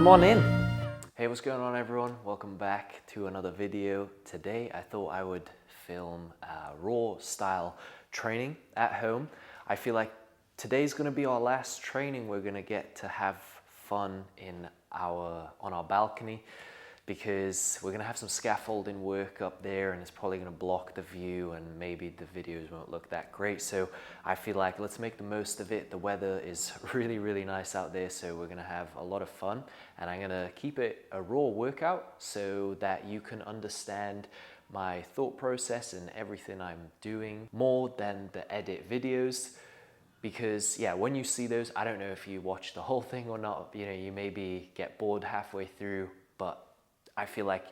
Come on in. Hey, what's going on everyone? Welcome back to another video. Today I thought I would film raw style training at home. I feel like today's gonna be our last training. We're gonna get to have fun on our balcony because we're gonna have some scaffolding work up there and it's probably gonna block the view and maybe the videos won't look that great. So I feel like let's make the most of it. The weather is really nice out there, so we're gonna have a lot of fun and I'm gonna keep it a raw workout so that you can understand my thought process and everything I'm doing more than the edit videos. Because yeah, when you see those, I don't know if you watch the whole thing or not, you maybe get bored halfway through, but I feel like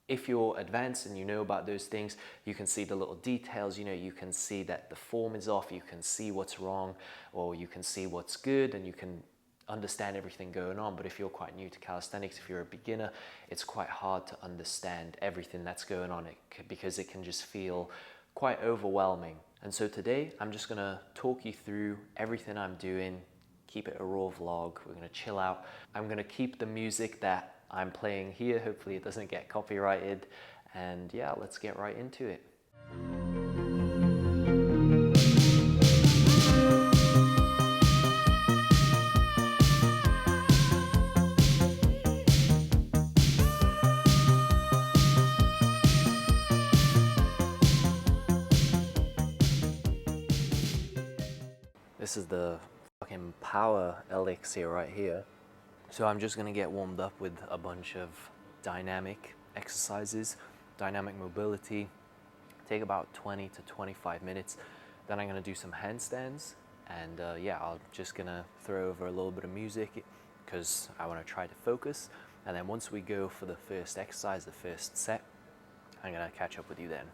if you're advanced and you know about those things, you can see the little details, you can see that the form is off, you can see what's wrong, or you can see what's good, and you can understand everything going on. But if you're quite new to calisthenics, if you're a beginner, it's quite hard to understand everything that's going on because it can just feel quite overwhelming. And so today, I'm just gonna talk you through everything I'm doing, keep it a raw vlog, we're gonna chill out. I'm gonna keep the music that I'm playing here, hopefully it doesn't get copyrighted, and yeah, let's get right into it. This is the fucking power elixir right here. So I'm just gonna get warmed up with a bunch of dynamic exercises, dynamic mobility, take about 20 to 25 minutes. Then I'm gonna do some handstands and yeah, I'm just gonna throw over a little bit of music because I wanna try to focus. And then once we go for the first exercise, the first set, I'm gonna catch up with you then.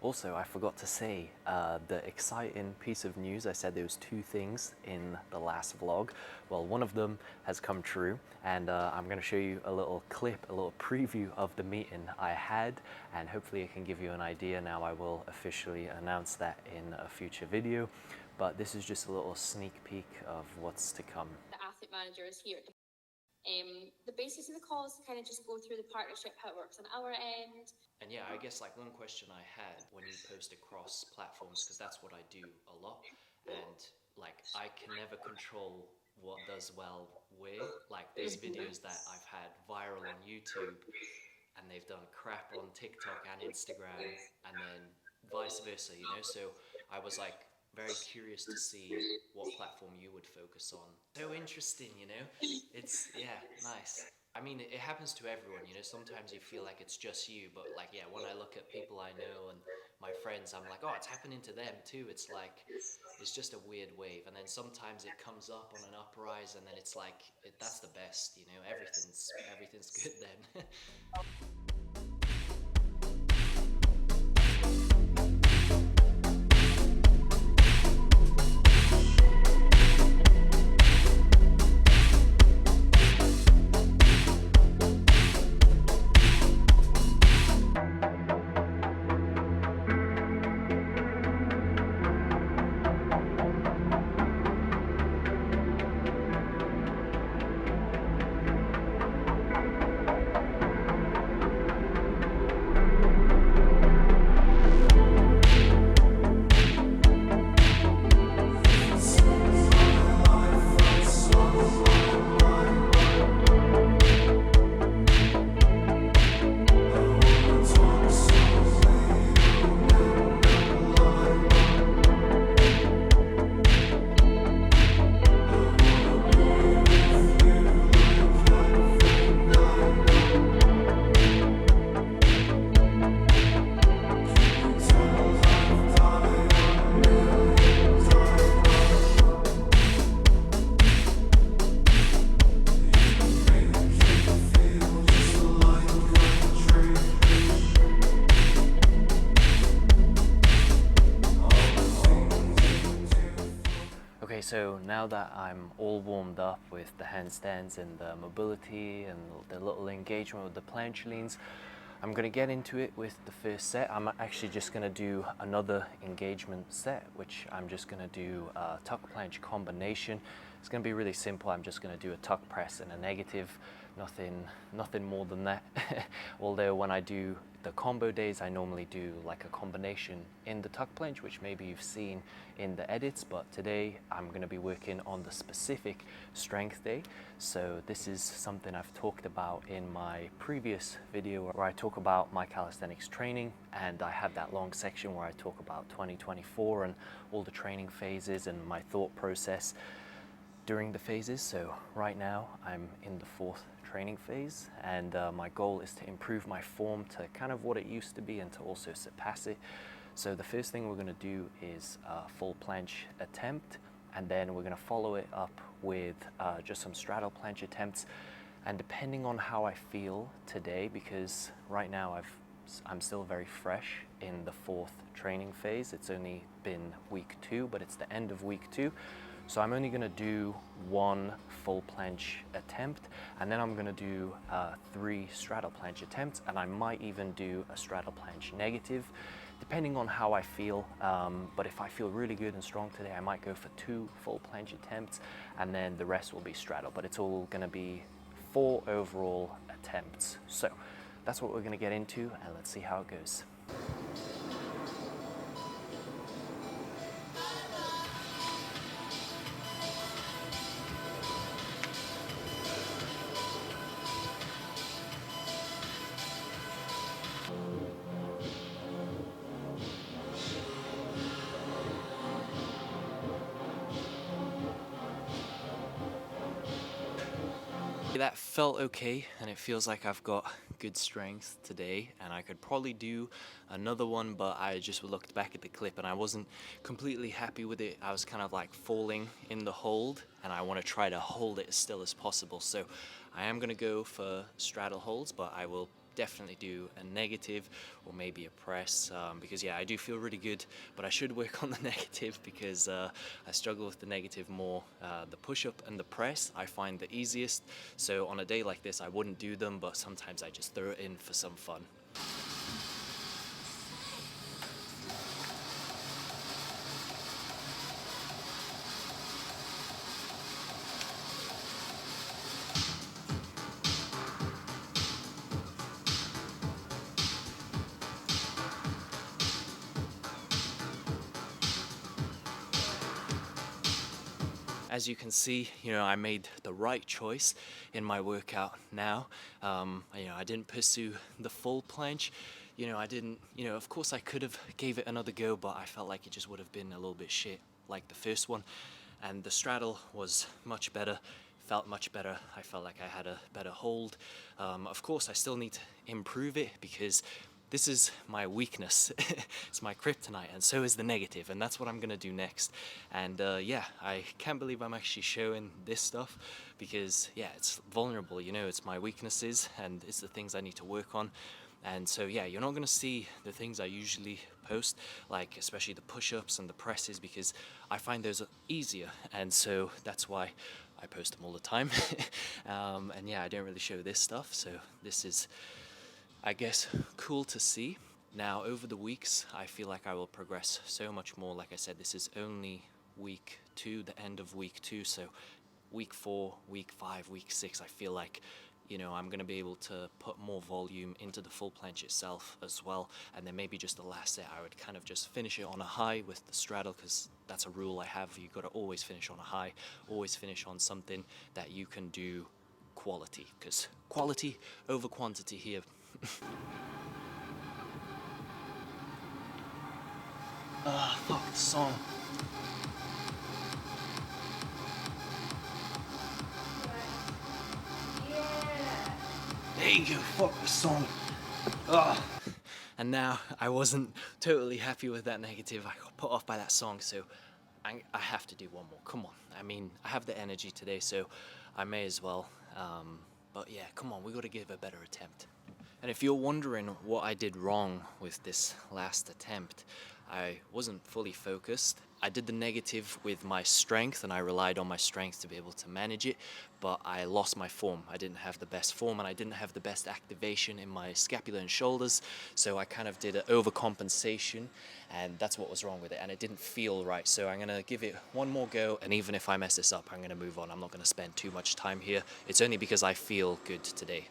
Also, I forgot to say the exciting piece of news. I said there was two things in the last vlog. Well, one of them has come true, and I'm going to show you a little clip, a little preview of the meeting I had, and hopefully it can give you an idea. Now I will officially announce that in a future video, but this is just a little sneak peek of what's to come. The athlete manager is here. The basis of the call is to kind of just go through the partnership, how it works on our end. And yeah, I guess like one question I had when you post across platforms, because that's what I do a lot, and like I can never control what does well where. Like there's videos that I've had viral on YouTube and they've done crap on TikTok and Instagram, and then vice versa, So I was like very curious to see what platform you would focus on. So interesting, It's, yeah, nice. I mean, it happens to everyone, Sometimes you feel like it's just you, but like, yeah, when I look at people I know and my friends, I'm like, oh, it's happening to them too. It's like, it's just a weird wave. And then sometimes it comes up on an uprise and then it's like, that's the best, everything's good then. So now that I'm all warmed up with the handstands and the mobility and the little engagement with the planche leans, I'm going to get into it with the first set. I'm actually just going to do another engagement set, which I'm just going to do a tuck planche combination. It's going to be really simple. I'm just going to do a tuck press and a negative, nothing more than that. Although when I do the combo days, I normally do like a combination in the tuck planche, which maybe you've seen in the edits, but today I'm going to be working on the specific strength day. So this is something I've talked about in my previous video where I talk about my calisthenics training, and I have that long section where I talk about 2024 and all the training phases and my thought process during the phases. So right now I'm in the 4th training phase, and my goal is to improve my form to kind of what it used to be and to also surpass it. So the first thing we're going to do is a full planche attempt, and then we're going to follow it up with just some straddle planche attempts. And depending on how I feel today, because right now I'm still very fresh in the 4th training phase. It's only been week 2, but it's the end of week 2. So I'm only going to do 1 full planche attempt, and then I'm going to do 3 straddle planche attempts, and I might even do a straddle planche negative, depending on how I feel. But if I feel really good and strong today, I might go for 2 full planche attempts, and then the rest will be straddle. But it's all going to be 4 overall attempts. So that's what we're going to get into, and let's see how it goes. That felt okay, and it feels like I've got good strength today, and I could probably do another one, but I just looked back at the clip and I wasn't completely happy with it. I was kind of like falling in the hold, and I want to try to hold it as still as possible. So I am going to go for straddle holds, but I will definitely do a negative or maybe a press, because yeah, I do feel really good, but I should work on the negative because I struggle with the negative more. The push-up and the press I find the easiest, so on a day like this I wouldn't do them, but sometimes I just throw it in for some fun. As you can see, I made the right choice in my workout now. I didn't pursue the full planche. I didn't, of course I could have gave it another go, but I felt like it just would have been a little bit shit like the first one. And the straddle was much better, felt much better. I felt like I had a better hold. Of course, I still need to improve it because this is my weakness. It's my kryptonite, and so is the negative, and that's what I'm gonna do next. And yeah, I can't believe I'm actually showing this stuff because yeah, it's vulnerable, it's my weaknesses and it's the things I need to work on. And so yeah, you're not gonna see the things I usually post, like especially the push-ups and the presses, because I find those easier, and so that's why I post them all the time. And yeah, I don't really show this stuff, so this is, I guess, cool to see. Now, over the weeks, I feel like I will progress so much more. Like I said, this is only week 2, the end of week 2, so week 4, week 5, week 6, I feel like, I'm going to be able to put more volume into the full planche itself as well, and then maybe just the last set, I would kind of just finish it on a high with the straddle, because that's a rule I have. You've got to always finish on a high, always finish on something that you can do quality, because quality over quantity here. Fuck the song. There you go, fuck the song. And now I wasn't totally happy with that negative. I got put off by that song, so I have to do one more. Come on. I mean, I have the energy today, so I may as well. But yeah, come on, we got to give a better attempt. And if you're wondering what I did wrong with this last attempt, I wasn't fully focused. I did the negative with my strength and I relied on my strength to be able to manage it, but I lost my form. I didn't have the best form and I didn't have the best activation in my scapula and shoulders, so I kind of did an overcompensation, and that's what was wrong with it, and it didn't feel right. So I'm gonna give it one more go, and even if I mess this up, I'm gonna move on. I'm not gonna spend too much time here. It's only because I feel good today.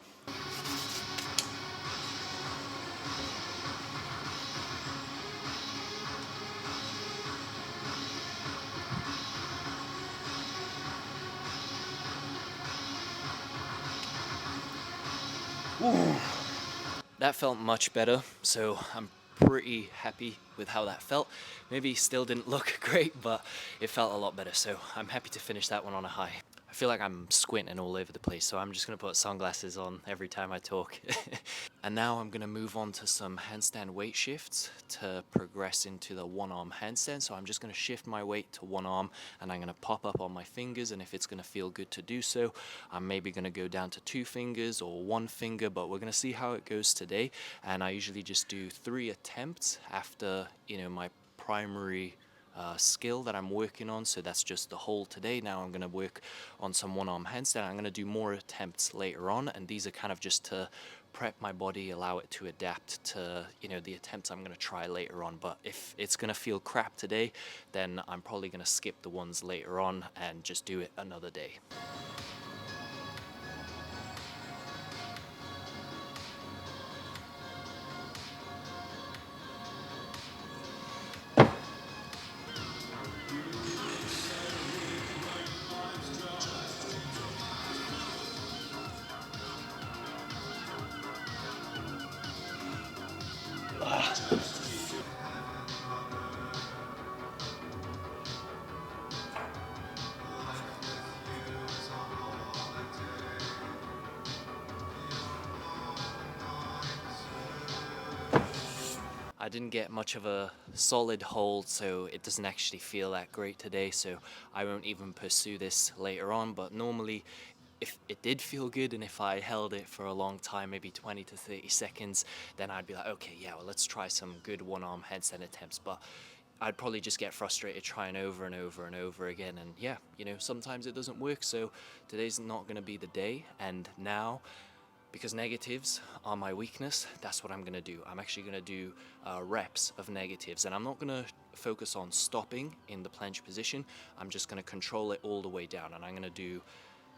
That felt much better, so I'm pretty happy with how that felt. Maybe still didn't look great, but it felt a lot better, so I'm happy to finish that one on a high. I feel like I'm squinting all over the place, so I'm just gonna put sunglasses on every time I talk. And now I'm gonna move on to some handstand weight shifts to progress into the one arm handstand. So I'm just gonna shift my weight to one arm and I'm gonna pop up on my fingers, and if it's gonna feel good to do so, I'm maybe gonna go down to 2 fingers or 1 finger, but we're gonna see how it goes today. And I usually just do 3 attempts after, my primary skill that I'm working on. So that's just the hold today. Now I'm going to work on some one-arm handstand. I'm going to do more attempts later on, and these are kind of just to prep my body, allow it to adapt to the attempts I'm going to try later on. But if it's going to feel crap today, then I'm probably going to skip the ones later on and just do it another day. I didn't get much of a solid hold, so it doesn't actually feel that great today, so I won't even pursue this later on. But normally, if it did feel good and if I held it for a long time, maybe 20 to 30 seconds, then I'd be like, okay, yeah, well, let's try some good one-arm handstand attempts. But I'd probably just get frustrated trying over and over and over again, and yeah, sometimes it doesn't work, so today's not going to be the day. And now, because negatives are my weakness, that's what I'm gonna do. I'm actually gonna do reps of negatives, and I'm not gonna focus on stopping in the planche position. I'm just gonna control it all the way down, and I'm gonna do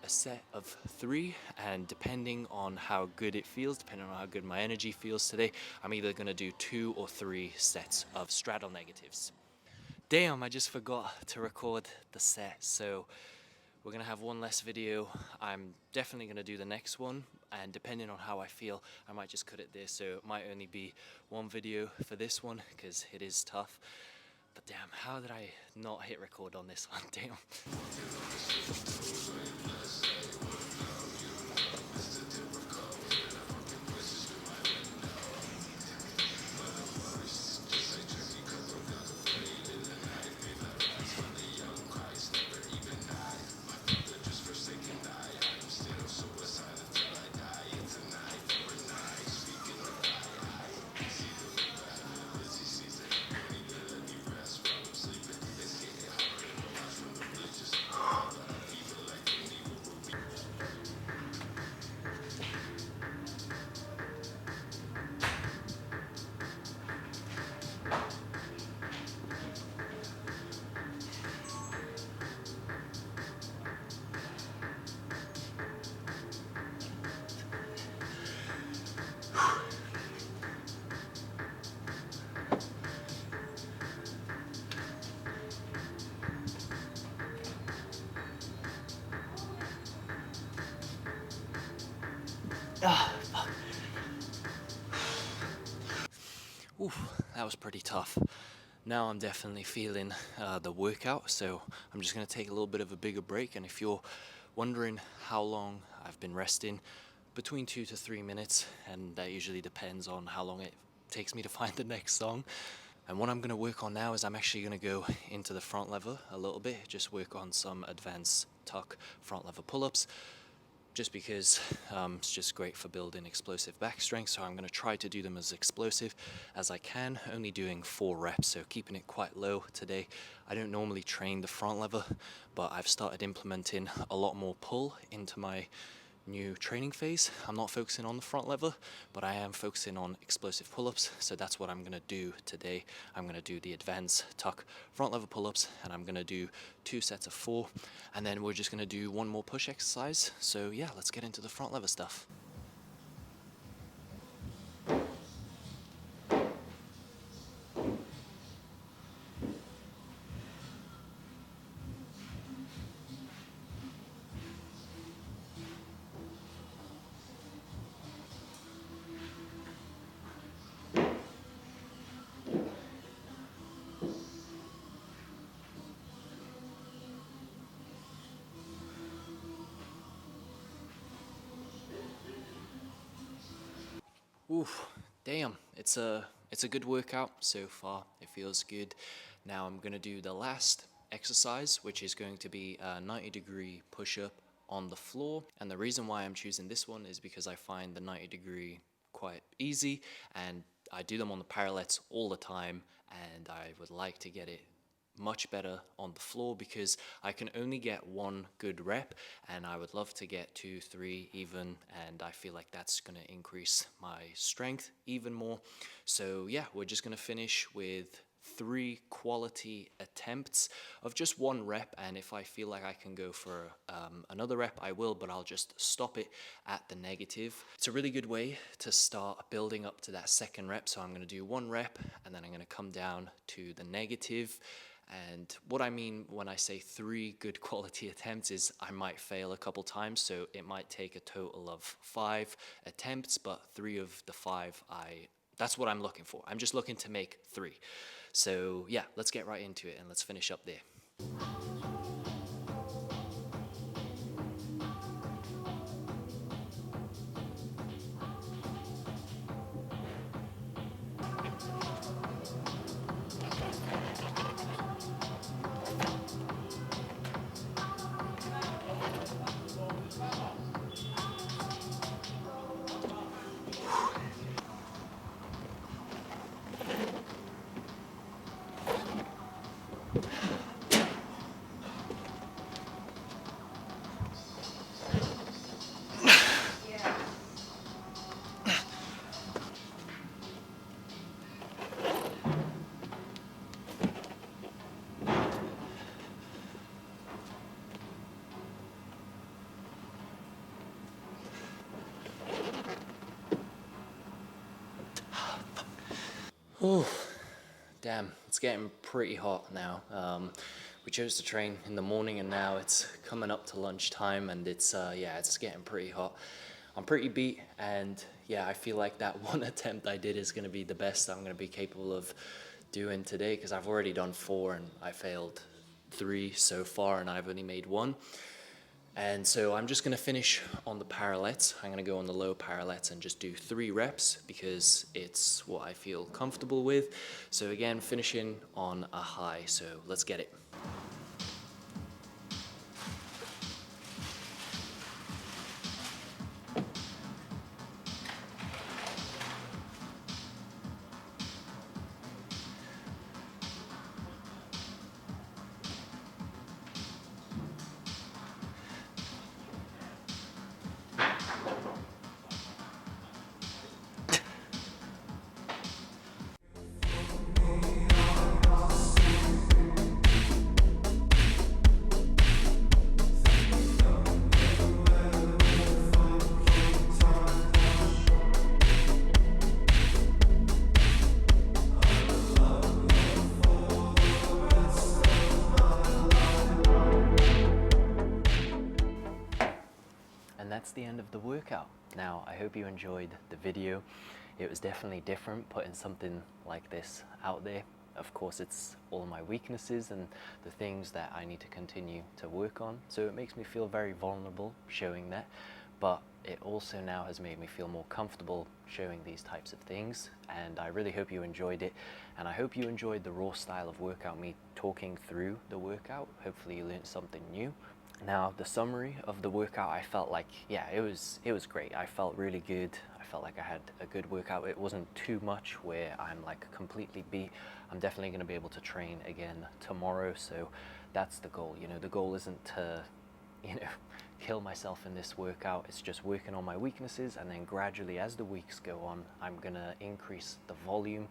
a set of 3, and depending on how good it feels, depending on how good my energy feels today, I'm either gonna do 2 or 3 sets of straddle negatives. Damn, I just forgot to record the set, so we're gonna have one less video. I'm definitely gonna do the next one, and depending on how I feel, I might just cut it there, so it might only be one video for this one because it is tough. But damn, how did I not hit record on this one? Damn. Oof, that was pretty tough. Now I'm definitely feeling the workout, so I'm just going to take a little bit of a bigger break. And if you're wondering how long I've been resting, between 2 to 3 minutes, and that usually depends on how long it takes me to find the next song. And what I'm going to work on now is I'm actually going to go into the front lever a little bit, just work on some advanced tuck front lever pull-ups. just because it's just great for building explosive back strength. So I'm going to try to do them as explosive as I can, only doing 4 reps, so keeping it quite low today. I don't normally train the front lever, but I've started implementing a lot more pull into my new training phase. I'm not focusing on the front lever, but I am focusing on explosive pull-ups, so that's what I'm going to do today. I'm going to do the advanced tuck front lever pull-ups, and I'm going to do 2 sets of 4, and then we're just going to do 1 more push exercise. So yeah, let's get into the front lever stuff. Oof, damn, it's a good workout so far. It feels good. Now I'm gonna do the last exercise, which is going to be a 90-degree push-up on the floor. And the reason why I'm choosing this one is because I find the 90-degree quite easy, and I do them on the parallettes all the time, and I would like to get it much better on the floor because I can only get 1 good rep, and I would love to get 2, 3 even, and I feel like that's going to increase my strength even more. So yeah, we're just going to finish with 3 quality attempts of just 1 rep, and if I feel like I can go for another rep, I will, but I'll just stop it at the negative. It's a really good way to start building up to that 2nd rep. So I'm going to do 1 rep, and then I'm going to come down to the negative. And what I mean when I say 3 good quality attempts is I might fail a couple times, so it might take a total of 5 attempts, but 3 of the 5 that's what I'm looking for. I'm just looking to make 3. So yeah, let's get right into it and let's finish up there. Oh, damn, it's getting pretty hot now. We chose to train in the morning, and now it's coming up to lunchtime, and it's getting pretty hot. I'm pretty beat, and yeah, I feel like that 1 attempt I did is going to be the best I'm going to be capable of doing today, because I've already done 4 and I failed 3 so far, and I've only made 1. And so I'm just going to finish on the parallettes. I'm going to go on the low parallettes and just do 3 reps because it's what I feel comfortable with. So again, finishing on a high. So let's get it. And that's the end of the workout. Now, I hope you enjoyed the video. It was definitely different putting something like this out there. Of course, it's all my weaknesses and the things that I need to continue to work on. So it makes me feel very vulnerable showing that, but it also now has made me feel more comfortable showing these types of things. And I really hope you enjoyed it. And I hope you enjoyed the raw style of workout, me talking through the workout. Hopefully you learned something new. Now, the summary of the workout, I felt like, yeah, it was great. I felt really good. I felt like I had a good workout. It wasn't too much where I'm like completely beat. I'm definitely going to be able to train again tomorrow. So that's the goal. You know, the goal isn't to, you know, kill myself in this workout. It's just working on my weaknesses, and then gradually as the weeks go on, I'm going to increase the volume,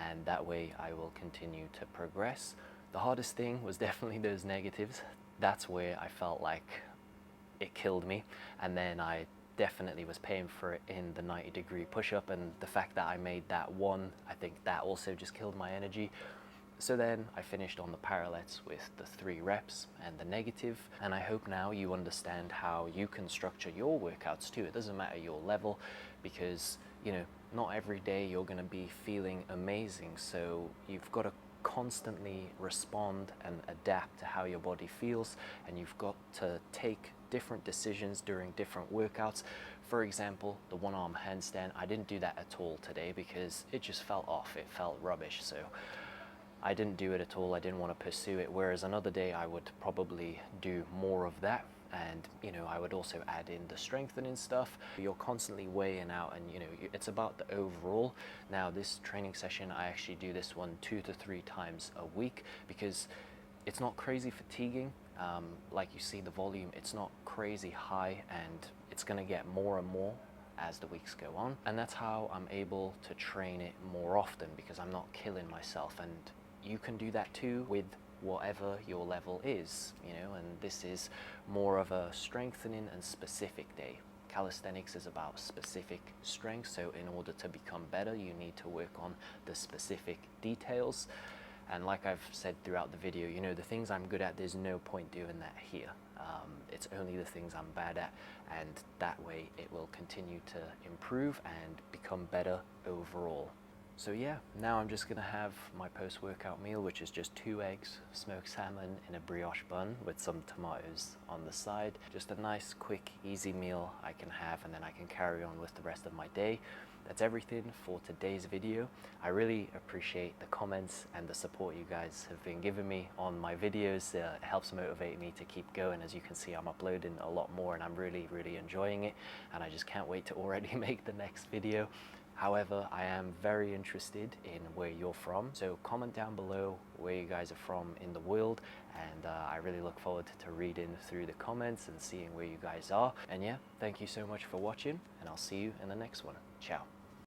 and that way I will continue to progress. The hardest thing was definitely those negatives. That's where I felt like it killed me, and then I definitely was paying for it in the 90-degree push-up, and the fact that I made that one, I think that also just killed my energy. So then I finished on the parallettes with the 3 reps and the negative, and I hope now you understand how you can structure your workouts too. It doesn't matter your level, because, you know, not every day you're going to be feeling amazing, so you've got to constantly respond and adapt to how your body feels, and you've got to take different decisions during different workouts. For example, the one-arm handstand, I didn't do that at all today because it just felt off. It felt rubbish, so I didn't do it at all. I didn't want to pursue it, whereas another day I would probably do more of that. And, you know, I would also add in the strengthening stuff. You're constantly weighing out, and, you know, it's about the overall. Now, this training session, I actually do this one 2 to 3 times a week because it's not crazy fatiguing. Like you see the volume, it's not crazy high, and it's going to get more and more as the weeks go on. And that's how I'm able to train it more often, because I'm not killing myself. And you can do that too with whatever your level is, you know, and this is more of a strengthening and specific day. Calisthenics is about specific strength, so in order to become better, you need to work on the specific details. And like I've said throughout the video, you know, the things I'm good at, there's no point doing that here. It's only the things I'm bad at, and that way it will continue to improve and become better overall. So yeah, now I'm just gonna have my post-workout meal, which is just 2 eggs, smoked salmon in a brioche bun with some tomatoes on the side. Just a nice, quick, easy meal I can have, and then I can carry on with the rest of my day. That's everything for today's video. I really appreciate the comments and the support you guys have been giving me on my videos. It helps motivate me to keep going. As you can see, I'm uploading a lot more, and I'm really enjoying it, and I just can't wait to already make the next video. However, I am very interested in where you're from, so comment down below where you guys are from in the world, and I really look forward to reading through the comments and seeing where you guys are. And yeah, thank you so much for watching, and I'll see you in the next one. Ciao.